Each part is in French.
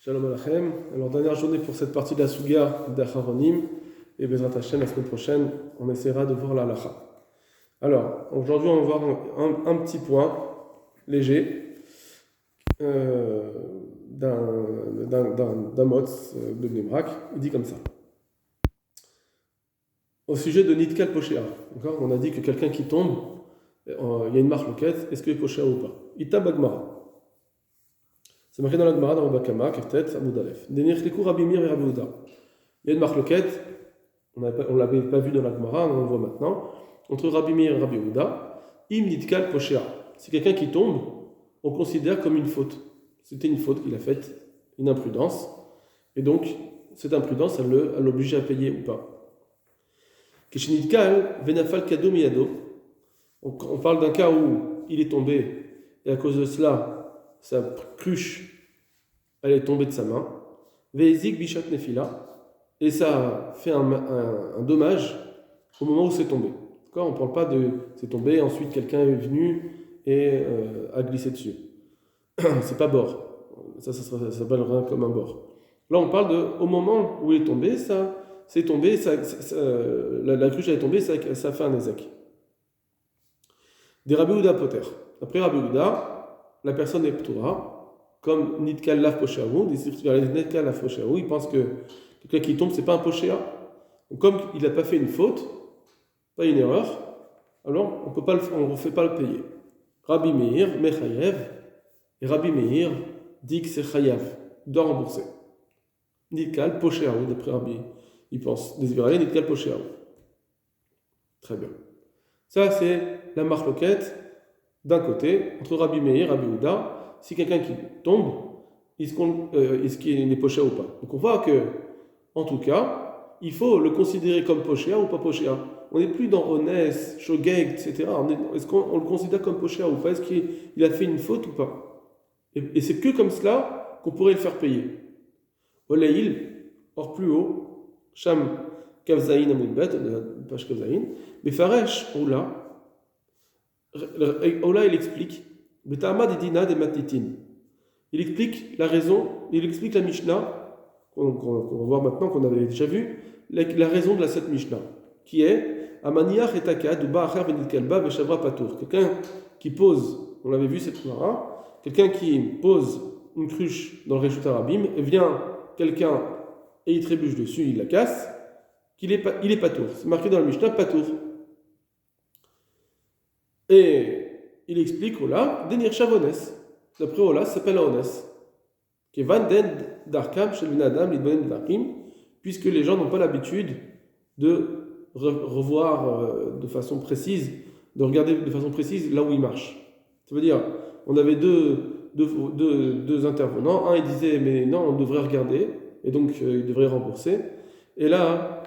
Shalom Alachem. Alors, dernière journée pour cette partie de la Suga d'Acharonim. Et Bezrat Hashem, la semaine prochaine, on essaiera de voir la halacha. Alors, aujourd'hui, on va voir un petit point léger d'un motz de Bnei Brak. Il dit comme ça. Au sujet de Nitkal Poshéa, on a dit que quelqu'un qui tombe, il y a une marque loquette, est-ce qu'il est Poshéa ou pas? Ita Bagmara. C'est marqué dans la Gemara, dans le Bakama, Keftet, Amoud Aleph. Denirchliku Rabbi Meir et Rabbi Yehuda. Il y a une marque loquette, on ne l'avait pas vu dans la Gemara, on le voit maintenant, entre Rabbi Meir et Rabbi Yehuda, Im Nitkal Poshéa. C'est quelqu'un qui tombe, on considère comme une faute. C'était une faute qu'il a faite, une imprudence, et donc cette imprudence, elle l'oblige à payer ou pas. Keshenitkal Venafal Kado Miyado. On parle d'un cas où il est tombé, et à cause de cela, sa cruche, elle est tombée de sa main. Ve'ezik bishat nefila. Et ça fait un dommage au moment où c'est tombé. On ne parle pas de c'est tombé, ensuite quelqu'un est venu et a glissé dessus. C'est pas bord. Ça s'appellera comme un bord. Là, on parle de au moment où il est tombé, c'est tombé, la cruche est tombée, ça fait un ézek. Des Rabbi Yehuda poter. Après Rabbi Yehuda, la personne est ptoura, comme Nitkal Laf Poshéaou, Nitkal Laf Poshéaou, il pense que quelqu'un qui tombe, c'est pas un Poshéa. Comme il n'a pas fait une faute, pas une erreur, alors on ne fait pas le payer. Rabbi Meir, Mechayev, et Rabbi Meir dit que c'est Chayav, il doit rembourser. Nitkal Poshéaou, d'après Rabbi, il pense, désiré, Nitkal Poshéaou. Très bien. Ça, c'est la marloquette d'un côté, entre Rabbi Meir et Rabbi Yehuda, si quelqu'un qui tombe, est-ce qu'il est poshéa ou pas? Donc on voit que, en tout cas, il faut le considérer comme poshéa ou pas poshéa. On n'est plus dans Onès, Shogeg, etc. Est-ce qu'on le considère comme poshéa ou pas? Est-ce qu'il a fait une faute ou pas? Et c'est que comme cela qu'on pourrait le faire payer. Oleil, or plus haut, Sham Kavzaïn Amoudbet, page Kavzaïn, mais Faresh, Oula, Ola, il explique, il explique la raison, il explique la Mishnah, qu'on va voir maintenant, qu'on avait déjà vu, la raison de cette Mishnah, qui est Amaniach et Akad, ou Ba'achar Benit Kalba, Veshavra Patour. Quelqu'un qui pose, on l'avait vu cette fois, quelqu'un qui pose une cruche dans le Reshut Arabim, et vient quelqu'un et il trébuche dessus, il la casse, il est Patour. C'est marqué dans la Mishnah, Patour. Et il explique Ola, Denir Shavones. D'après Ola, ça s'appelle Ones. Qui est Vanden Darkam, chez l'Unadam, l'Idbonen Darkim, puisque les gens n'ont pas l'habitude de revoir de façon précise, de regarder de façon précise là où ils marchent. Ça veut dire, on avait deux intervenants. Un, il disait, mais non, on devrait regarder, et donc il devrait rembourser. Et là,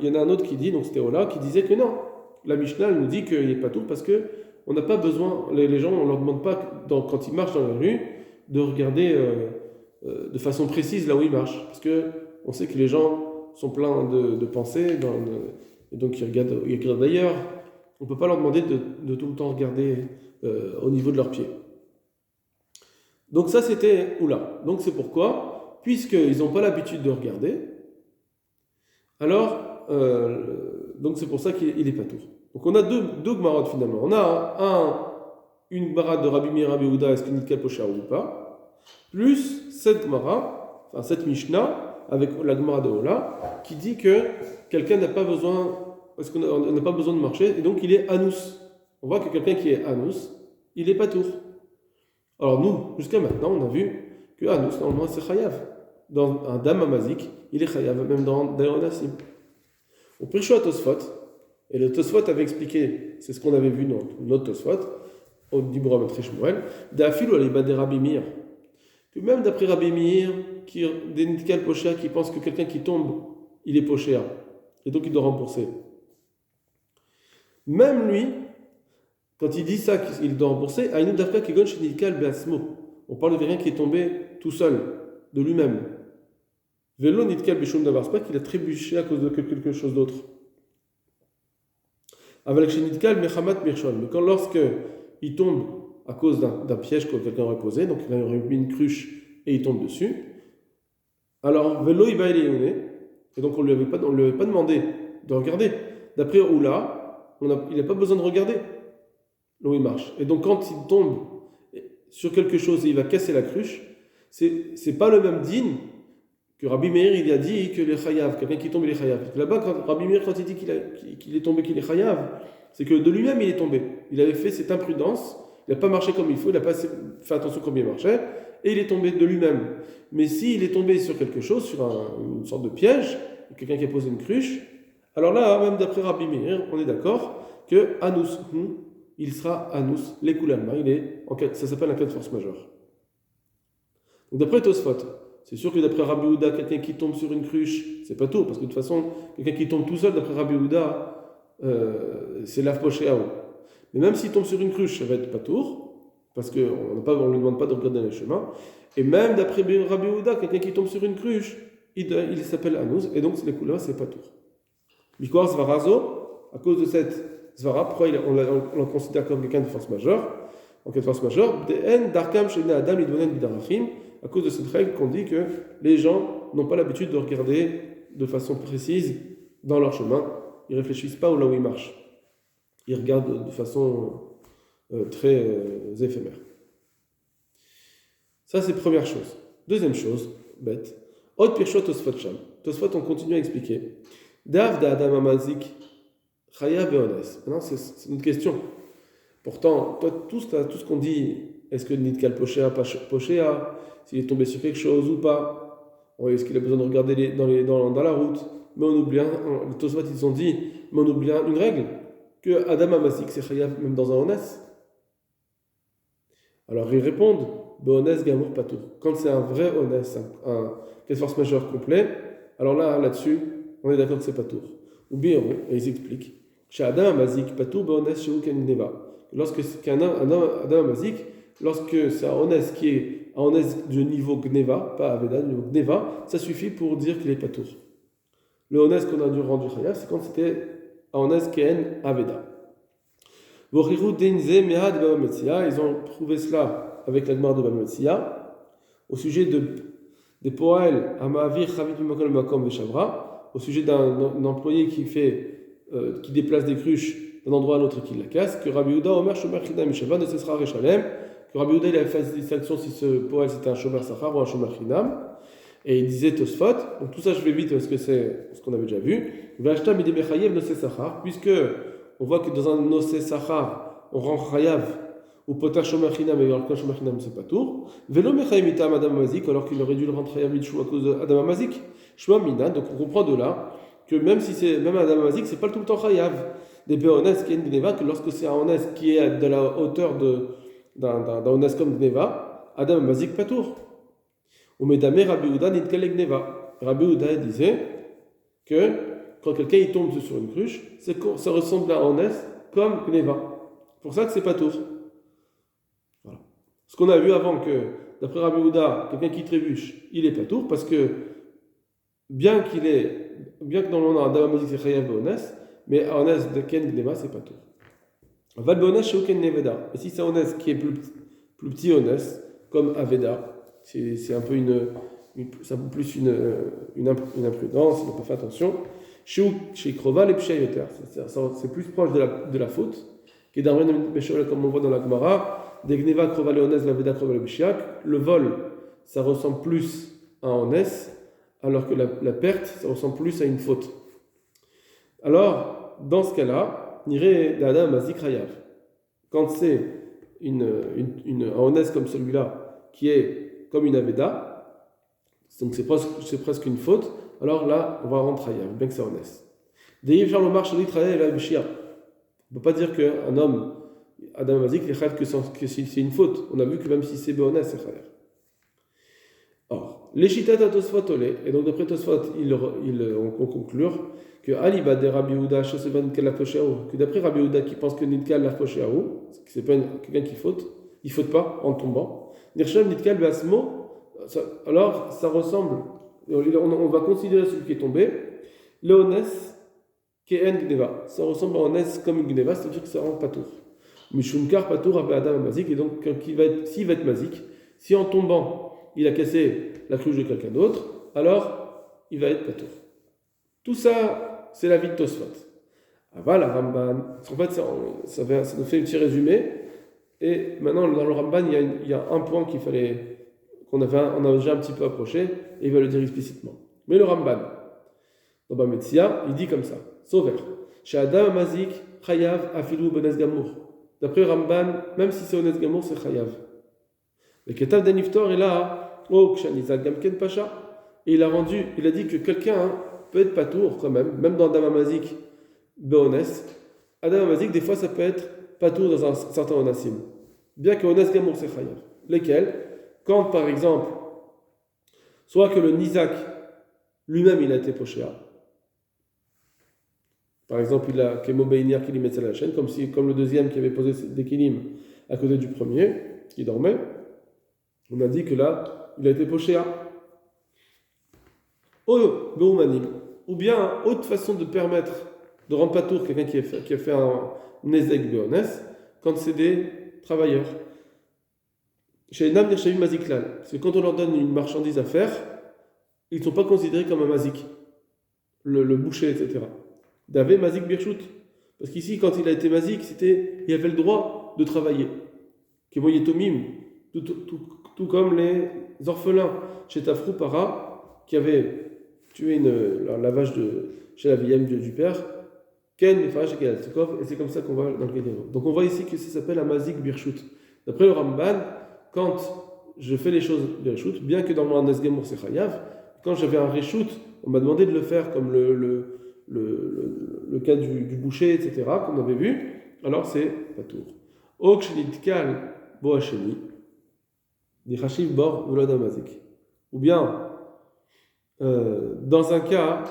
il y en a un autre qui dit, donc c'était Ola, qui disait que non. La Mishnah nous dit qu'il n'est pas tout parce que on n'a pas besoin, les gens, on ne leur demande pas, quand ils marchent dans la rue, de regarder de façon précise là où ils marchent. Parce qu'on sait que les gens sont pleins de pensées, et donc ils regardent ailleurs. On ne peut pas leur demander de tout le temps regarder au niveau de leurs pieds. Donc ça, c'était Oula. Donc c'est pourquoi, puisqu'ils n'ont pas l'habitude de regarder, alors, donc c'est pour ça qu'il est pas tout. Donc on a deux Gmarot finalement. On a une Gemara de Rabbi Meir Rabbi Yehuda, est-ce qu'il Nitkal Poshéa ou pas, plus cette Gemara, enfin cette Mishnah, avec la Gemara de Ola, qui dit que quelqu'un n'a pas besoin, parce qu'on n'a pas besoin de marcher, et donc il est Anous. On voit que quelqu'un qui est Anous, il est Patour. Alors nous, jusqu'à maintenant, on a vu que Anous, normalement, c'est Chayav. Dans un Dam Amazik, il est Chayav, même dans Nassim. Au Pirshua Tosfot, et le Tosfot avait expliqué, c'est ce qu'on avait vu dans notre Tosfot, au Dibura Metre Shmuel, d'Afil ou Aliba de Rabbi Meir. Puis même d'après Rabbi Meir, des Nitkal Poshéa qui pense que quelqu'un qui tombe, il est Poshéa, et donc il doit rembourser. Même lui, quand il dit ça, qu'il doit rembourser, Aïnou Dafka Kegon chez Nitkal Beasmo. On parle de quelqu'un qui est tombé tout seul, de lui-même. Vélo Nitkal Bishum Davar, c'est pas qu'il a trébuché à cause de quelque chose d'autre. Avec chez Nitkal Mechamat Mirshon. Mais lorsque il tombe à cause d'un piège que quelqu'un aurait posé, donc il aurait mis une cruche et il tombe dessus, Alors, velo ibaïléoné, et donc on ne lui avait pas demandé de regarder. D'après Oula, il n'a pas besoin de regarder là où il marche. Et donc quand il tombe sur quelque chose et il va casser la cruche, c'est pas le même din que Rabbi Meir il a dit que les chayav, quelqu'un qui tombe il est chayav. Là-bas, Rabbi Meir quand il dit qu'il est tombé, qu'il est chayav, c'est que de lui-même il est tombé. Il avait fait cette imprudence, il n'a pas marché comme il faut, il n'a pas fait attention comme il marchait, et il est tombé de lui-même. Mais s'il est tombé sur quelque chose, sur une sorte de piège, quelqu'un qui a posé une cruche, alors là, même d'après Rabbi Meir, on est d'accord que Anus, il sera Anus, les Koulalma, ça s'appelle un cas de force majeure. Donc d'après Tosfot, c'est sûr que d'après Rabbi Houda, quelqu'un qui tombe sur une cruche, c'est pas tout, parce que de toute façon, quelqu'un qui tombe tout seul, d'après Rabbi Houda, c'est l'af pochéao. Mais même s'il tombe sur une cruche, ça va être pas tour, parce qu'on ne lui demande pas de regarder les chemins. Et même d'après Rabbi Houda, quelqu'un qui tombe sur une cruche, il s'appelle Anus, et donc les couleurs, c'est pas tour. Mikor Zvarazo, à cause de cette Zvara, pourquoi on le considère comme quelqu'un de force majeure? En cas de force majeure, à cause de cette règle qu'on dit que les gens n'ont pas l'habitude de regarder de façon précise dans leur chemin. Ils ne réfléchissent pas là où ils marchent. Ils regardent de façon très éphémère. Ça, c'est première chose. Deuxième chose, bête. Autre pirchot Tosfot Sham. Tosfot, on continue à expliquer. Dav da Adam Amazik Chaya Beones. Maintenant, c'est une question. Pourtant, toi, tout ce qu'on dit, est-ce que Nitkal Pochéa, pas Pochéa, s'il est tombé sur quelque chose ou pas, est-ce qu'il a besoin de regarder dans la route, mais on oublie, les Tosfot, ils ont dit, mais on oublie une règle, que Adam Amazik, c'est Chaya même dans un Ones. Alors ils répondent, Beones Gamour Patour. Quand c'est un vrai Ones, un cas de force majeure complet, alors là-dessus, on est d'accord que c'est Patour. Ou bien, et ils expliquent, chez Adam Amazik, Patour Beones chez Uken Neva. Lorsque c'est un Adam Amazik, lorsque c'est un Ones qui est un Ones de niveau Gneva, pas Aveda, de niveau Gneva, ça suffit pour dire qu'il est Patour. Le Ones qu'on a dû rendre Chaya, c'est quand c'était un Ones qui est Aveda. Ils ont prouvé cela avec la Gemara de Baba Metzia au sujet des Poel à Ma'avir Chavit Mimakol Makom Veshavra, au sujet d'un employé qui déplace des cruches d'un endroit à l'autre et qui la casse, que Rabbi Houda Omer Shomer Chinam Mishava ne cessera Rechalem, que Rabbi Houda il avait fait cette distinction si ce Poel c'était un Shomer Sachar ou un Shomer Chinam, et il disait Tosfot, donc tout ça je vais vite parce que c'est ce qu'on avait déjà vu, Vashta Midebechayev Nose Sachar, puisque on voit que dans un Nose Sachar, on rend Chayav ou Potar Shomer Chinam, et alors qu'un Shomer Chinam c'est pas tour, Velo Mechayim Itam Adam Amazik, alors qu'il aurait dû le rendre Chayav Michou à cause d'Adam Amazik, Shua Mina, donc on comprend de là que même si c'est même Adam Amazik, c'est pas tout le temps Chayav. Des Beones qui est Gneva, que lorsque c'est un Ones qui est de la hauteur d'un Ones comme Gneva, Adam Amazik pas tour. Ou Medame Rabbi Houda Nitkale Gneva. Rabbi Houda disait que quand quelqu'un il tombe sur une cruche, ça ressemble à un Ones comme Gneva. C'est pour ça que c'est pas tour. Voilà. Ce qu'on a vu avant que, d'après Rabbi Houda, quelqu'un qui trébuche, il est pas tour, parce que bien que dans le monde Adam Amazik c'est Chayav Beones, mais un Ones de Ken Gneva, c'est pas tour. Val Beones chez Uken Neveda. Et si c'est un Ones qui est plus petit Ones, comme Aveda, c'est un peu c'est un peu plus une imprudence, il n'a pas fait attention. Chez Krova, les Pshayoter, c'est plus proche de la faute. Qui est d'Armen Meshoel, comme on voit dans la Gemara, des Gneva, Krova, le Ones, Aveda, Krova, le Pshiak. Le vol, ça ressemble plus à un Ones, alors que la perte, ça ressemble plus à une faute. Alors, dans ce cas-là, n'irait d'Adam Mazik Hayav. Quand c'est un Ones comme celui-là, qui est comme une Aveda, donc c'est presque une faute, alors là, on va rendre Hayav, bien que c'est Ones. D'ailleurs, Charles Omar Shalit Hayav et la Bishia. On ne peut pas dire qu'un homme, Adam Mazik, il est Hayav que c'est une faute. On a vu que même si c'est Beones, c'est Hayav. Or, les Shitat à Tosfot Olé, et donc d'après Tosfot, on conclure que Aliba de Rabbi Houda, que d'après Rabbi Houda qui pense que Nitkal la Poshéaou, c'est pas quelqu'un qui faute, il ne faute pas en tombant. Nirsham Nitkal Basmo, alors ça ressemble, on va considérer celui qui est tombé, le Ones Keen Gneva, ça ressemble à Ones comme une Gneva, c'est-à-dire que ça rend Patour. Mishumkar Patour Rabbi Adam Mazik, et donc s'il va être Mazik, si en tombant il a cassé la cruche de quelqu'un d'autre, alors il va être patour. Tout ça, c'est la vie de Tosfot. Voilà, Ramban. En fait, ça nous fait un petit résumé. Et maintenant, dans le Ramban, il y a un point on a déjà un petit peu approché, et il va le dire explicitement. Mais le Ramban, dans Bametzia, il dit comme ça, Sover, chez Adam Mazik, Chayav, Afilou, Benes Gamour. D'après Ramban, même si c'est Benes Gamour, c'est Chayav. Le Ketav d'Aniftor est là, oh, Kshanizak Gamken Pacha, et il a dit que quelqu'un peut être patour quand même dans Adam Mazik, Beones. Adam Mazik, des fois, ça peut être patour dans un certain Onassim. Bien que Ones Gamour, c'est Chayav. Lesquels? Quand, par exemple, soit que le Nizak lui-même, il a été pochéa. Par exemple, il a Kemo Beinir qui lui mettait la chaîne, comme le deuxième qui avait posé des kilim à côté du premier, qui dormait. On a dit que là, il a été pochéa. Ou bien, autre façon de permettre de rendre patour quelqu'un qui a fait un Nezek Beones, quand c'est des travailleurs. Chez les Nam Nirchavim Maziklal, parce que quand on leur donne une marchandise à faire, ils ne sont pas considérés comme un mazik, le boucher, etc. D'avé mazik birchut. Parce qu'ici, quand il a été mazik, il avait le droit de travailler. Kemoyetomim, tout comme les orphelins chez Tafrou Para, qui avaient tué la vache chez la vieille du père, Ken, et c'est comme ça qu'on va dans le Gédéon. Donc on voit ici que ça s'appelle un mazik birchut. D'après le Ramban, quand je fais les choses birchut, bien que dans mon Nesgemour c'est chayav, quand j'avais un reshoot, on m'a demandé de le faire comme le cas du boucher, etc., qu'on avait vu, alors c'est patour. Okshnitkal boacheni, dichashiv bor volodamazik. Ou bien, dans un cas,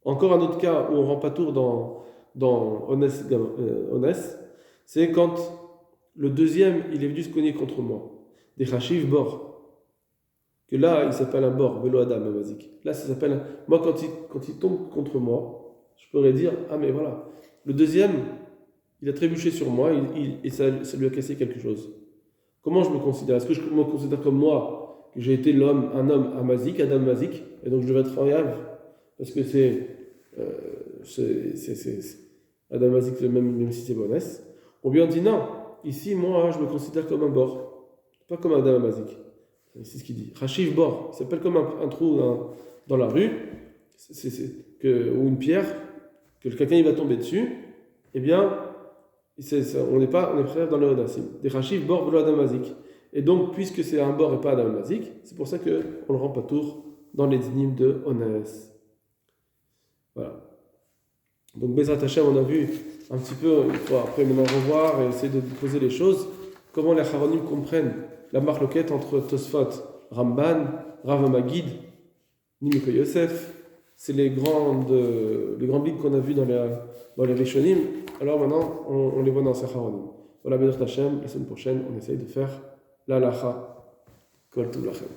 encore un autre cas où on rend patour dans Ones, c'est quand le deuxième, il est venu se cogner contre moi. Dichashiv bor. Que là, il s'appelle un bord, vélo Adam, Mazik. Là, ça s'appelle. Moi, quand il tombe contre moi, je pourrais dire ah, mais voilà, le deuxième, il a trébuché sur moi et ça lui a cassé quelque chose. Comment je me considère? Est-ce que je me considère comme moi, que j'ai été un homme à Mazik, Adam Mazik, et donc je devais être en Yav? Parce que c'est Adam Mazik, même si c'est Bonès. Ou bien on dit non, ici, moi, je me considère comme un bord, pas comme Adam Mazik. C'est ce qu'il dit. Rachiv bor, il s'appelle comme un trou dans la rue, ou une pierre, que quelqu'un il va tomber dessus, eh bien, on est frère dans le Hodassim. Des Rachiv bor velo Adamazik. Et donc, puisque c'est un bord et pas Adamazik, c'est pour ça qu'on le rend pas tour dans les dynimes de Onès. Voilà. Donc, Bezrat Hashem, on a vu un petit peu, il faut après maintenant revoir et essayer de poser les choses, comment les Haronim comprennent la marloquette entre Tosfot, Ramban, Rav Magid, Nimiko Yosef. C'est les grandes livres qu'on a vus dans les Rishonim. Alors maintenant, on les voit dans Sacharonim. Voilà, Bezrat Hashem, la semaine prochaine, on essaye de faire la Lacha Kol Tov Lachem.